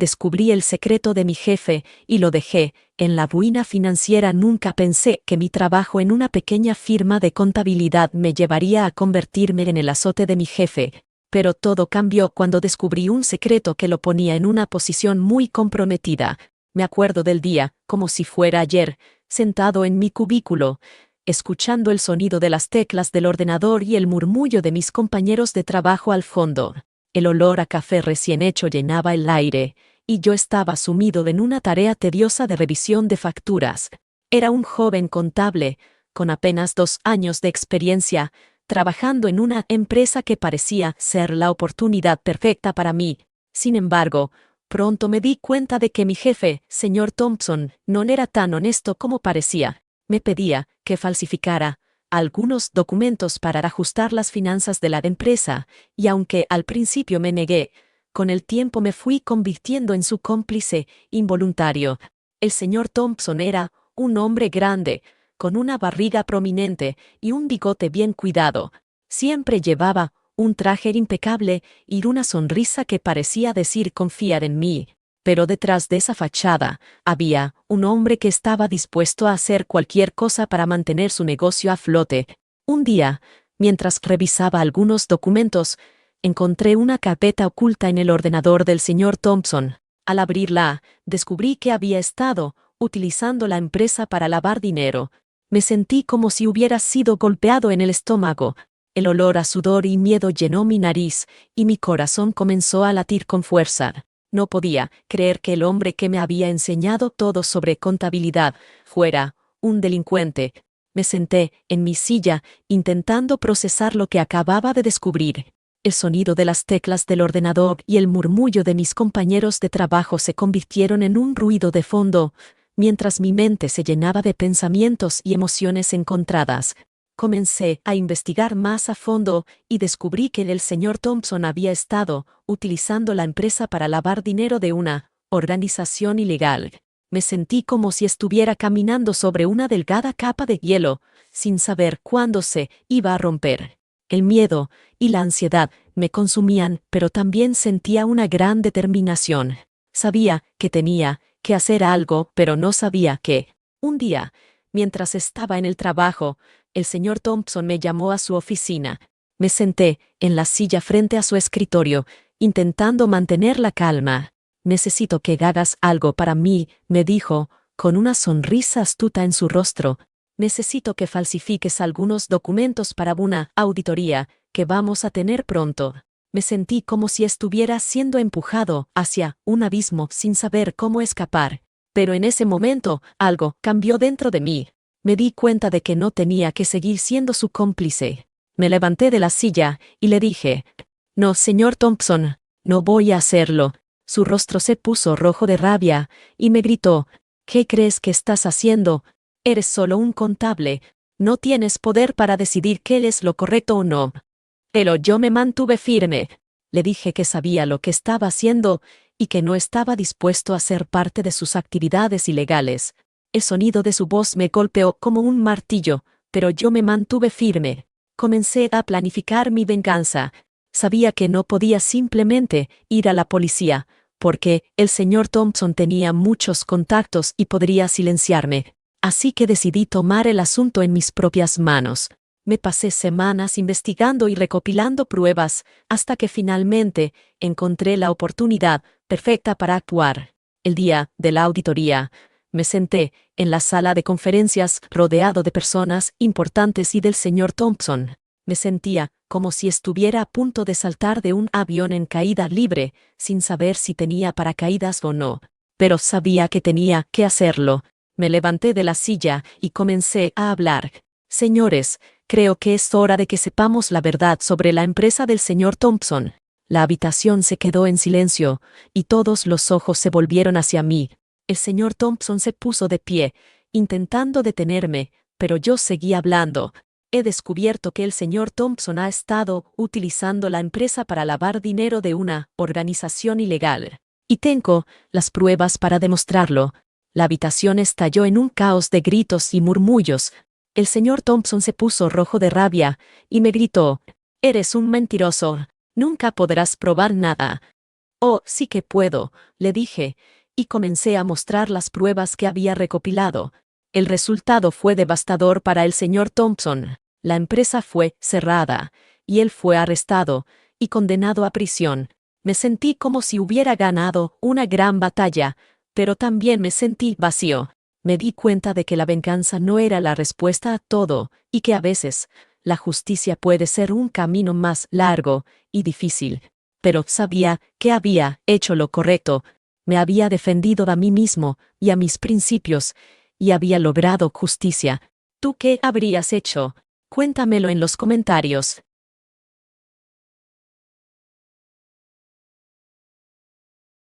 descubrí el secreto de mi jefe y lo dejé en la ruina financiera. Nunca pensé que mi trabajo en una pequeña firma de contabilidad me llevaría a convertirme en el azote de mi jefe. Pero todo cambió cuando descubrí un secreto que lo ponía en una posición muy comprometida. Me acuerdo del día, como si fuera ayer, sentado en mi cubículo, escuchando el sonido de las teclas del ordenador y el murmullo de mis compañeros de trabajo al fondo. El olor a café recién hecho llenaba el aire, y yo estaba sumido en una tarea tediosa de revisión de facturas. Era un joven contable, con apenas 2 años de experiencia, trabajando en una empresa que parecía ser la oportunidad perfecta para mí. Sin embargo, pronto me di cuenta de que mi jefe, señor Thompson, no era tan honesto como parecía. Me pedía que falsificara algunos documentos para ajustar las finanzas de la empresa, y aunque al principio me negué, con el tiempo me fui convirtiendo en su cómplice involuntario. El señor Thompson era un hombre grande, con una barriga prominente y un bigote bien cuidado. Siempre llevaba un traje impecable y una sonrisa que parecía decir confiar en mí. Pero detrás de esa fachada había un hombre que estaba dispuesto a hacer cualquier cosa para mantener su negocio a flote. Un día, mientras revisaba algunos documentos, encontré una carpeta oculta en el ordenador del señor Thompson. Al abrirla, descubrí que había estado utilizando la empresa para lavar dinero. Me sentí como si hubiera sido golpeado en el estómago. El olor a sudor y miedo llenó mi nariz, y mi corazón comenzó a latir con fuerza. No podía creer que el hombre que me había enseñado todo sobre contabilidad fuera un delincuente. Me senté en mi silla, intentando procesar lo que acababa de descubrir. El sonido de las teclas del ordenador y el murmullo de mis compañeros de trabajo se convirtieron en un ruido de fondo, mientras mi mente se llenaba de pensamientos y emociones encontradas. Comencé a investigar más a fondo y descubrí que el señor Thompson había estado utilizando la empresa para lavar dinero de una organización ilegal. Me sentí como si estuviera caminando sobre una delgada capa de hielo, sin saber cuándo se iba a romper. El miedo y la ansiedad me consumían, pero también sentía una gran determinación. Sabía que tenía que hacer algo, pero no sabía qué. Un día, mientras estaba en el trabajo, el señor Thompson me llamó a su oficina. Me senté en la silla frente a su escritorio, intentando mantener la calma. «Necesito que hagas algo para mí», me dijo, con una sonrisa astuta en su rostro. «Necesito que falsifiques algunos documentos para una auditoría que vamos a tener pronto». Me sentí como si estuviera siendo empujado hacia un abismo sin saber cómo escapar. Pero en ese momento, algo cambió dentro de mí. Me di cuenta de que no tenía que seguir siendo su cómplice. Me levanté de la silla y le dije: «No, señor Thompson, no voy a hacerlo». Su rostro se puso rojo de rabia y me gritó: «¿Qué crees que estás haciendo? Eres solo un contable. No tienes poder para decidir qué es lo correcto o no». Pero yo me mantuve firme. Le dije que sabía lo que estaba haciendo y que no estaba dispuesto a ser parte de sus actividades ilegales. El sonido de su voz me golpeó como un martillo, pero yo me mantuve firme. Comencé a planificar mi venganza. Sabía que no podía simplemente ir a la policía, porque el señor Thompson tenía muchos contactos y podría silenciarme. Así que decidí tomar el asunto en mis propias manos. Me pasé semanas investigando y recopilando pruebas, hasta que finalmente encontré la oportunidad perfecta para actuar. El día de la auditoría, me senté en la sala de conferencias rodeado de personas importantes y del señor Thompson. Me sentía como si estuviera a punto de saltar de un avión en caída libre, sin saber si tenía paracaídas o no. Pero sabía que tenía que hacerlo. Me levanté de la silla y comencé a hablar. «Señores, creo que es hora de que sepamos la verdad sobre la empresa del señor Thompson». La habitación se quedó en silencio, y todos los ojos se volvieron hacia mí. El señor Thompson se puso de pie, intentando detenerme, pero yo seguí hablando. «He descubierto que el señor Thompson ha estado utilizando la empresa para lavar dinero de una organización ilegal. Y tengo las pruebas para demostrarlo». La habitación estalló en un caos de gritos y murmullos. El señor Thompson se puso rojo de rabia y me gritó: «Eres un mentiroso. Nunca podrás probar nada». Oh, sí que puedo, le dije, y comencé a mostrar las pruebas que había recopilado. El resultado fue devastador para el señor Thompson. La empresa fue cerrada, y él fue arrestado y condenado a prisión. Me sentí como si hubiera ganado una gran batalla, pero también me sentí vacío. Me di cuenta de que la venganza no era la respuesta a todo, y que a veces, la justicia puede ser un camino más largo y difícil. Pero sabía que había hecho lo correcto. Me había defendido a mí mismo y a mis principios, y había logrado justicia. ¿Tú qué habrías hecho? Cuéntamelo en los comentarios.